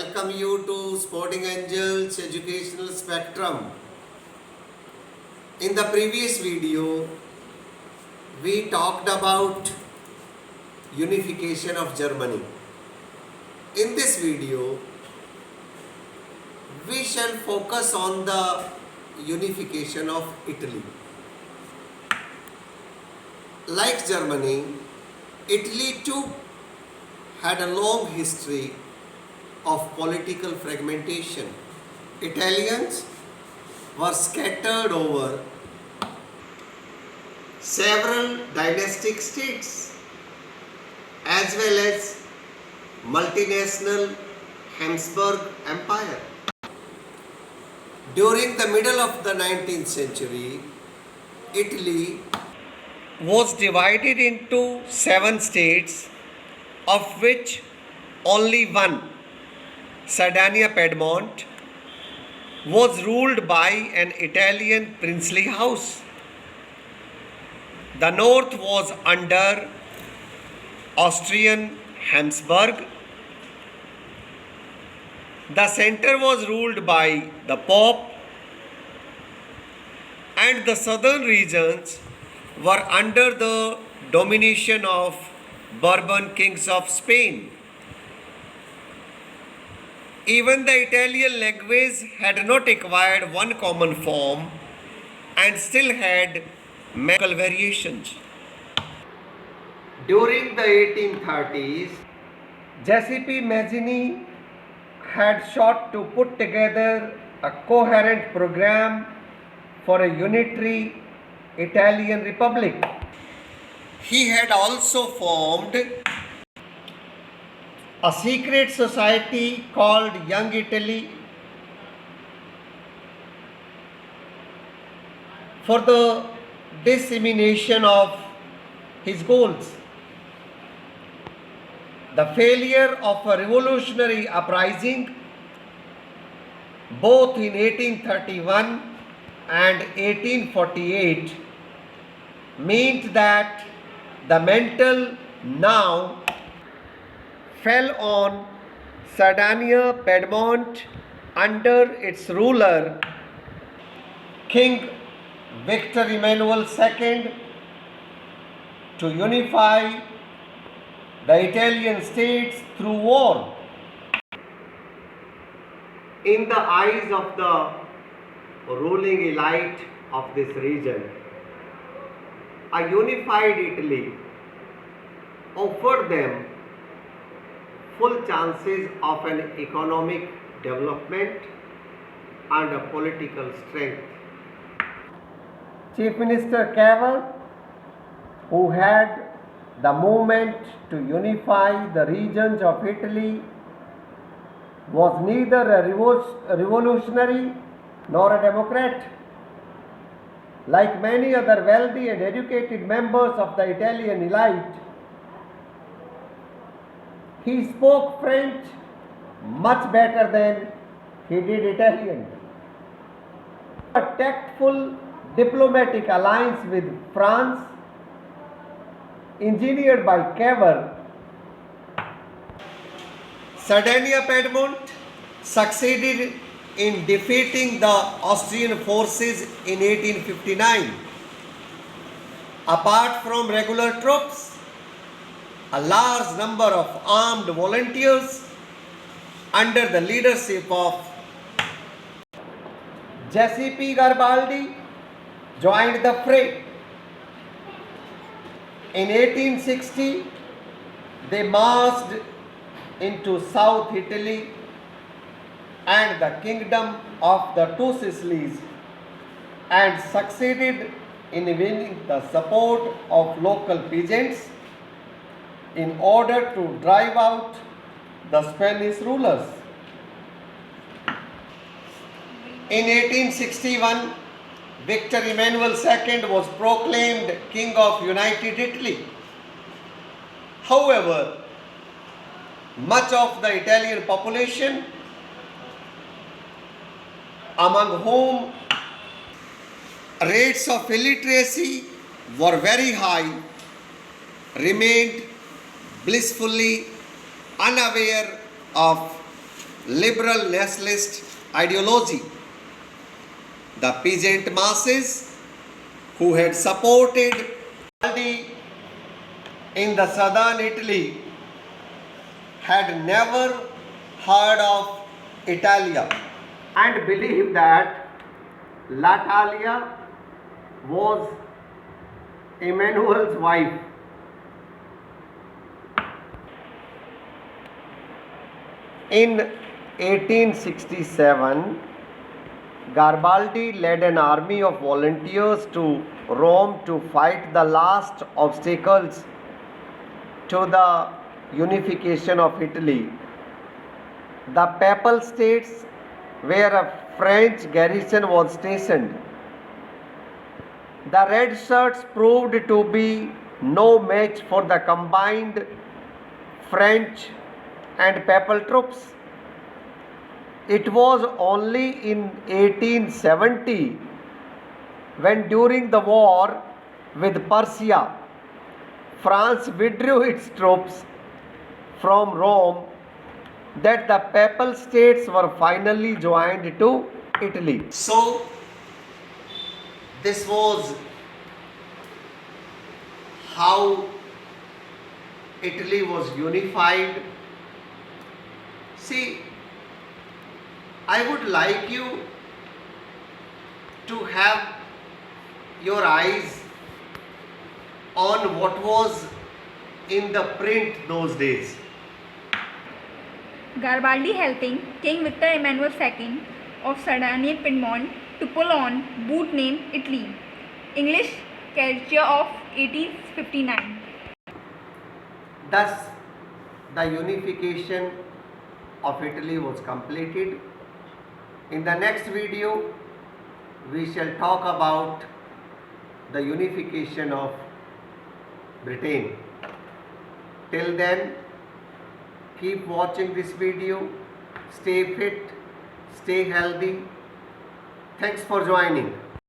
welcome you to Sporting Angels Educational Spectrum. In the previous video, we talked about unification of Germany. In this video, we shall focus on the unification of Italy. Like Germany, Italy too had a long history of political fragmentation. Italians were scattered over several dynastic states as well as multinational Habsburg Empire. During the middle of the 19th century, Italy was divided into 7 states, of which only one, Sardinia-Piedmont, was ruled by an Italian princely house. The north was under Austrian Habsburg. The center was ruled by the Pope, and the southern regions were under the domination of Bourbon kings of Spain. Even the Italian language had not acquired one common form and still had many variations. During the 1830s, Giuseppe Mazzini had sought to put together a coherent program for a unitary Italian republic. He had also formed a secret society called Young Italy for the dissemination of his goals. The failure of a revolutionary uprising both in 1831 and 1848 meant that the mantle now fell on Sardinia-Piedmont under its ruler, King Victor Emmanuel II, to unify the Italian states through war. In the eyes of the ruling elite of this region, a unified Italy offered them full chances of an economic development and a political strength. Chief Minister Cavour, who had the movement to unify the regions of Italy, was neither a revolutionary nor a democrat. Like many other wealthy and educated members of the Italian elite, he spoke French much better than he did Italian. A tactful diplomatic alliance with France, engineered by Cavour, Sardinia-Piedmont succeeded in defeating the Austrian forces in 1859. Apart from regular troops, a large number of armed volunteers under the leadership of Giuseppe Garibaldi joined the fray. In 1860, they marched into South Italy and the Kingdom of the Two Sicilies and succeeded in winning the support of local peasants in order to drive out the Spanish rulers. In 1861, Victor Emmanuel II was proclaimed King of United Italy. However, much of the Italian population, among whom rates of illiteracy were very high, remained blissfully unaware of liberal nationalist ideology. The peasant masses who had supported Garibaldi in the southern Italy had never heard of Italia and believed that L'Italia was Emmanuel's wife. In 1867, Garibaldi led an army of volunteers to Rome to fight the last obstacles to the unification of Italy. The Papal States, where a French garrison was stationed. The Red Shirts proved to be no match for the combined French and Papal troops. It was only in 1870 when during the war with Persia, France withdrew its troops from Rome that the Papal States were finally joined to Italy. So, this was how Italy was unified. See, I would like you to have your eyes on what was in the print those days. Garibaldi helping King Victor Emmanuel II of Sardinia Piedmont to pull on boot named Italy. English caricature of 1859. Thus, the unification of Italy was completed. In the next video, we shall talk about the unification of Britain. Till then, keep watching this video. Stay fit, stay healthy. Thanks for joining.